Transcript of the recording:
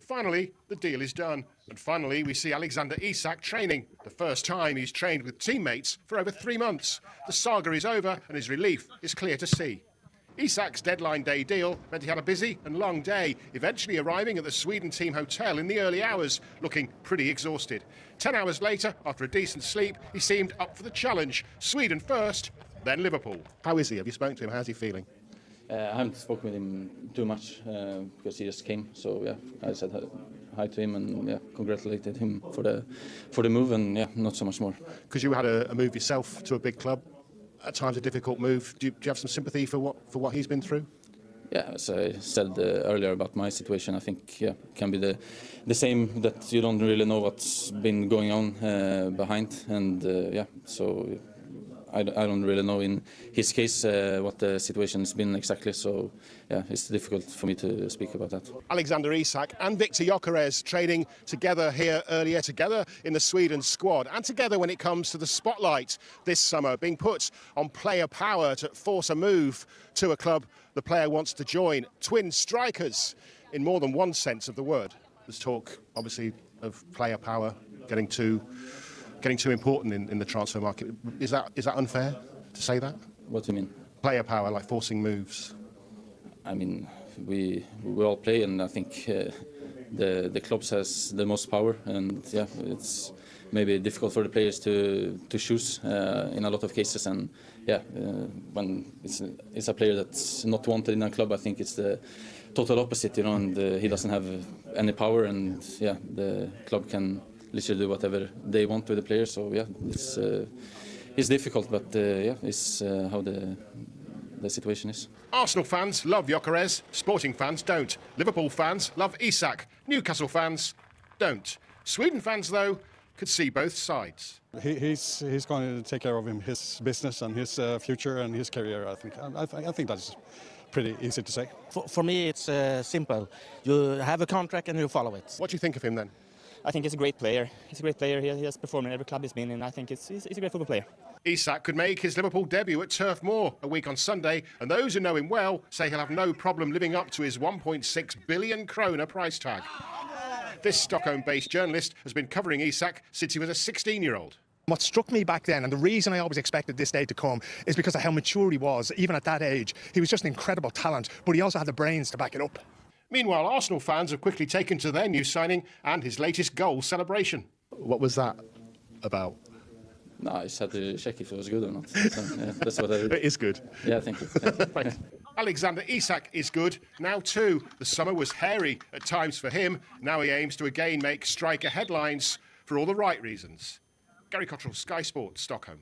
Finally, the deal is done. And finally, we see Alexander Isak training. The first time he's trained with teammates for over 3 months. The saga is over and his relief is clear to see. Isak's deadline day deal meant he had a busy and long day, eventually arriving at the Sweden team hotel in the early hours, looking pretty exhausted. 10 hours later, after a decent sleep, he seemed up for the challenge. Sweden first, then Liverpool. How is he? Have you spoken to him? How's he feeling? I haven't spoken with him too much because he just came. So yeah, I said hi to him and congratulated him for the move, and not so much more. Because you had a move yourself to a big club, at times a difficult move. Do you have some sympathy for what he's been through? Yeah, as I said earlier about my situation, I think it can be the same, that you don't really know what's been going on behind, and so. I don't really know in his case what the situation has been exactly, so it's difficult for me to speak about that. Alexander Isak and Victor Gyokeres training together here earlier, together in the Sweden squad, and together when it comes to the spotlight this summer, being put on player power to force a move to a club the player wants to join. Twin strikers in more than one sense of the word. There's talk, obviously, of player power getting too important in the transfer market. Is that unfair to say that? What do you mean? Player power, like forcing moves. I mean, we all play, and I think the clubs has the most power, and it's maybe difficult for the players to choose in a lot of cases, and when it's a player that's not wanted in a club, I think it's the total opposite, and he doesn't have any power, and the club can literally do whatever they want with the players. So it's difficult, but it's how the situation is. Arsenal fans love Gyökeres, Sporting fans don't. Liverpool fans love Isak, Newcastle fans don't. Sweden fans, though, could see both sides. He's going to take care of his business and his future and his career, I think. I think that's pretty easy to say. For me, it's simple. You have a contract and you follow it. What do you think of him then? I think he's a great player. He's a great player. He has performed in every club he's been in. I think he's a great football player. Isak could make his Liverpool debut at Turf Moor a week on Sunday, and those who know him well say he'll have no problem living up to his 1.6 billion krona price tag. This Stockholm-based journalist has been covering Isak since he was a 16-year-old. What struck me back then, and the reason I always expected this day to come, is because of how mature he was. Even at that age, he was just an incredible talent, but he also had the brains to back it up. Meanwhile, Arsenal fans have quickly taken to their new signing and his latest goal celebration. What was that about? No, I just had to check if it was good or not. So, that's what I did. It is good. Yeah, thank you. Right. Alexander Isak is good now too. The summer was hairy at times for him. Now he aims to again make striker headlines for all the right reasons. Gary Cottrell, Sky Sports, Stockholm.